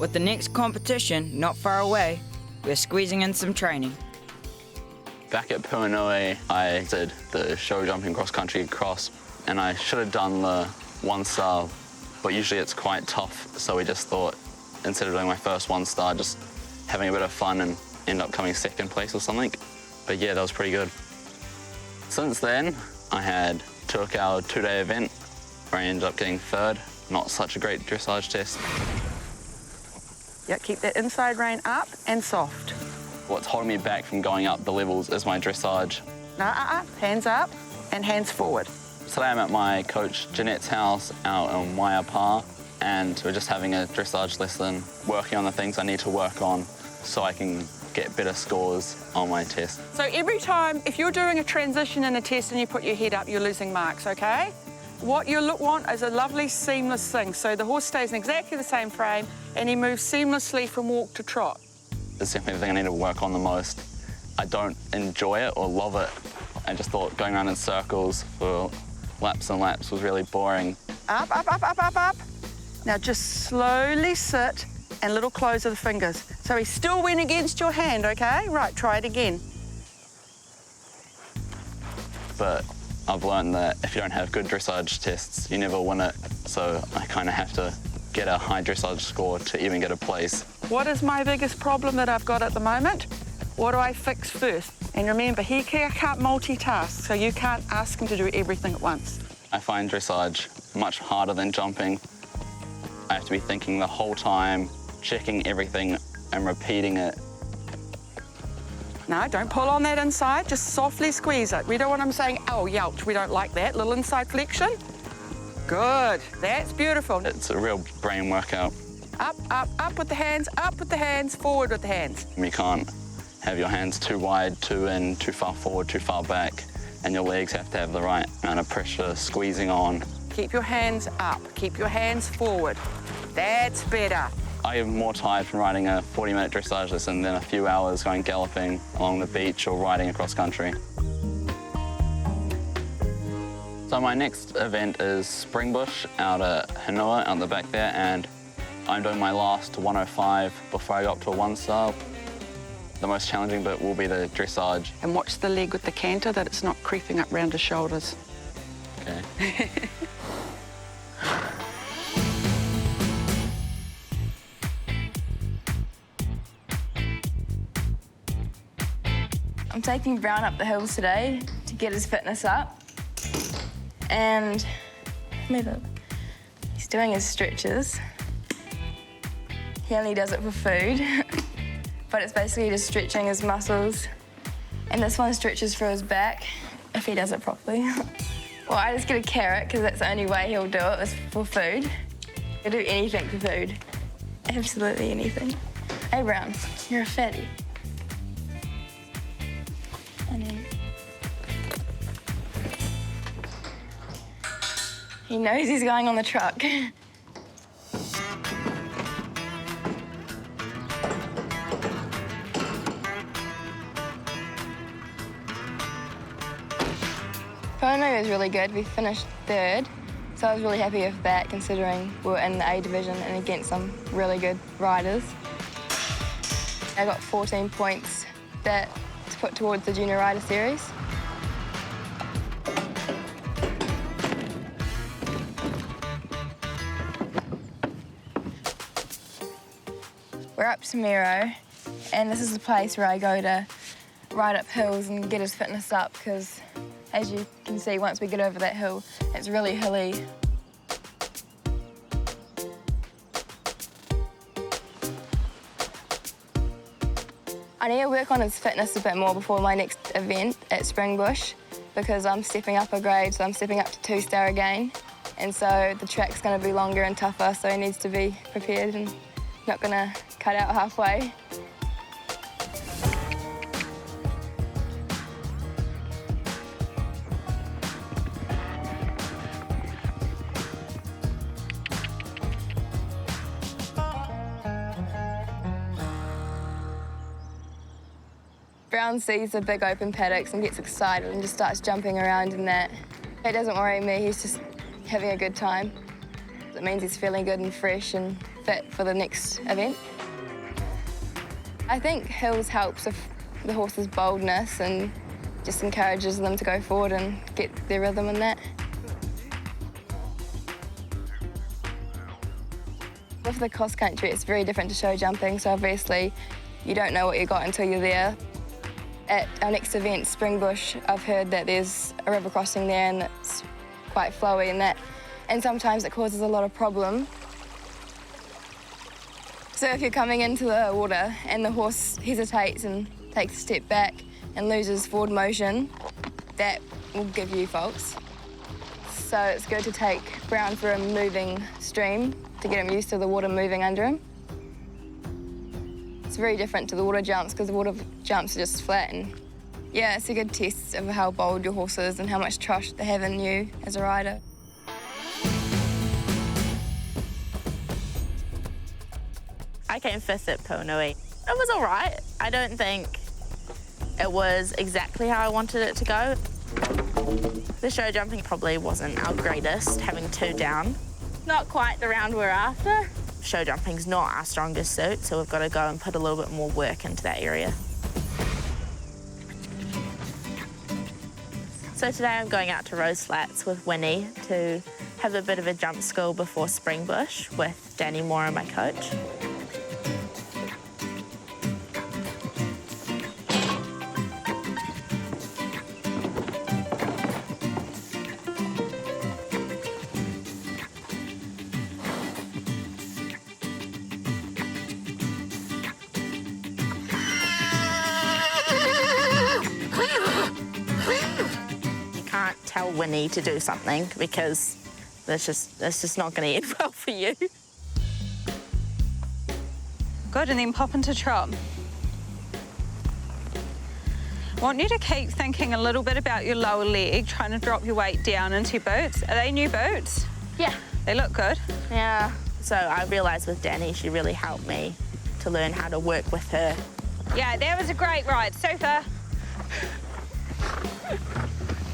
With the next competition not far away, we're squeezing in some training. Back at Puanui, I did the show jumping cross-country cross, and I should have done the 1-star, but usually it's quite tough, so we just thought, instead of doing my first 1-star, just having a bit of fun and end up coming second place or something. But yeah, that was pretty good. Since then, I took our 2-day event, where I ended up getting third. Not such a great dressage test. Yeah, keep that inside rein up and soft. What's holding me back from going up the levels is my dressage. No, hands up and hands forward. Today I'm at my coach Jeanette's house out in Waiapa, and we're just having a dressage lesson, working on the things I need to work on so I can get better scores on my test. So every time, if you're doing a transition in a test and you put your head up, you're losing marks, okay? What you want is a lovely seamless thing. So the horse stays in exactly the same frame and he moves seamlessly from walk to trot. It's definitely the thing I need to work on the most. I don't enjoy it or love it. I just thought going around in circles for laps and laps was really boring. Up, up, up, up, up, up. Now just slowly sit and little close of the fingers. So he still went against your hand, okay? Right, try it again. But I've learned that if you don't have good dressage tests, you never win it. So I kind of have to get a high dressage score to even get a place. What is my biggest problem that I've got at the moment? What do I fix first? And remember, he can't multitask, so you can't ask him to do everything at once. I find dressage much harder than jumping. I have to be thinking the whole time, checking everything and repeating it. No, don't pull on that inside, just softly squeeze it. We don't want him saying, oh, yelch, we don't like that. Little inside flexion. Good, that's beautiful. It's a real brain workout. Up, up, up with the hands, forward with the hands. You can't have your hands too wide, too in, too far forward, too far back, and your legs have to have the right amount of pressure squeezing on. Keep your hands up, keep your hands forward. That's better. I am more tired from riding a 40-minute dressage lesson than a few hours going galloping along the beach or riding across country. So my next event is Springbush out at Hanua, out the back there, and I'm doing my last 105 before I go up to a 1-star. The most challenging bit will be the dressage. And watch the leg with the canter, that it's not creeping up round his shoulders. Okay. I'm taking Browne up the hills today to get his fitness up. And he's doing his stretches. He only does it for food, but it's basically just stretching his muscles. And this one stretches for his back, if he does it properly. Well, I just get a carrot, because that's the only way he'll do it, is for food. He'll do anything for food. Absolutely anything. Hey, Browne, you're a fatty. And then he knows he's going on the truck. Puanui was really good. We finished third, so I was really happy with that, considering we were in the A division and against some really good riders. I got 14 points that to put towards the Junior Rider Series. We're up to Miro, and this is the place where I go to ride up hills and get his fitness up, because as you can see, once we get over that hill, it's really hilly. I need to work on his fitness a bit more before my next event at Springbush, because I'm stepping up a grade, so I'm stepping up to 2-star again. And so the track's going to be longer and tougher, so he needs to be prepared and not going to cut out halfway. Browne sees the big open paddocks and gets excited and just starts jumping around in that. It doesn't worry me, he's just having a good time. It means he's feeling good and fresh, and fit for the next event. I think hills helps with the horse's boldness and just encourages them to go forward and get their rhythm in that. With the cross country, it's very different to show jumping, so obviously you don't know what you got until you're there. At our next event, Springbush, I've heard that there's a river crossing there and it's quite flowy and sometimes it causes a lot of problem. So if you're coming into the water and the horse hesitates and takes a step back and loses forward motion, that will give you faults. So it's good to take Browne for a moving stream to get him used to the water moving under him. It's very different to the water jumps because the water jumps are just flat. And yeah, it's a good test of how bold your horse is and how much trust they have in you as a rider. I came fifth at Puanui. It was all right. I don't think it was exactly how I wanted it to go. The show jumping probably wasn't our greatest, having 2 down. Not quite the round we're after. Show jumping's not our strongest suit, so we've got to go and put a little bit more work into that area. So today I'm going out to Rose Flats with Winnie to have a bit of a jump school before Springbush with Danny Moore, my coach. Tell Winnie to do something because that's just not going to end well for you. Good, and then pop into trot. I want you to keep thinking a little bit about your lower leg, trying to drop your weight down into your boots. Are they new boots? Yeah. They look good. Yeah. So I realised with Danny, she really helped me to learn how to work with her. Yeah, that was a great ride. Super.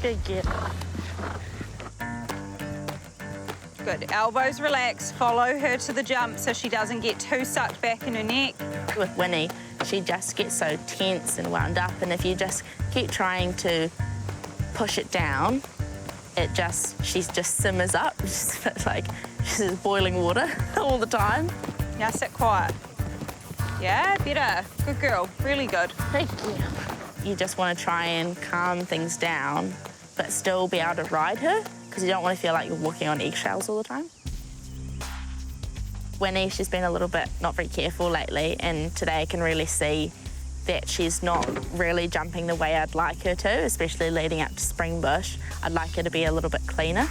Good get. Good. Elbows relaxed. Follow her to the jump so she doesn't get too sucked back in her neck. With Winnie, she just gets so tense and wound up, and if you just keep trying to push it down, she just simmers up. It's like she's boiling water all the time. Now sit quiet. Yeah, better. Good girl. Really good. Thank you. You just want to try and calm things down, but still be able to ride her, because you don't want to feel like you're walking on eggshells all the time. Winnie, she's been a little bit not very careful lately, and today I can really see that she's not really jumping the way I'd like her to, especially leading up to Springbush. I'd like her to be a little bit cleaner.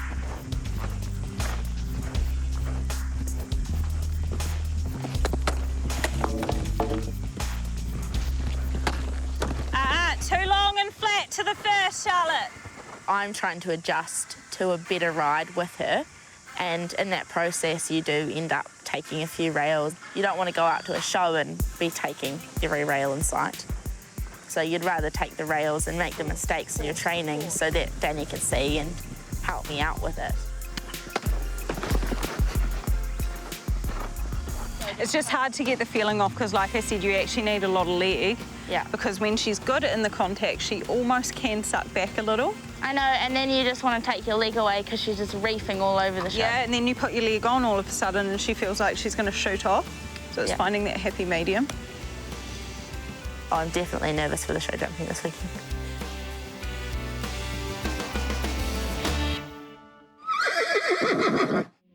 Too long and flat to the first, Charlotte. I'm trying to adjust to a better ride with her, and in that process you do end up taking a few rails. You don't want to go out to a show and be taking every rail in sight. So you'd rather take the rails and make the mistakes in your training so that Danny can see and help me out with it. It's just hard to get the feeling off because, like I said, you actually need a lot of leg. Yeah. Because when she's good in the contact, she almost can suck back a little. I know, and then you just want to take your leg away because she's just reefing all over the show. Yeah, and then you put your leg on all of a sudden and she feels like she's going to shoot off. So it's finding that happy medium. Oh, I'm definitely nervous for the show jumping this weekend.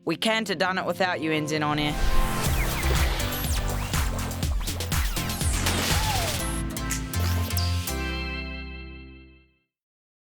We can't have done it without you, Ensign, on here.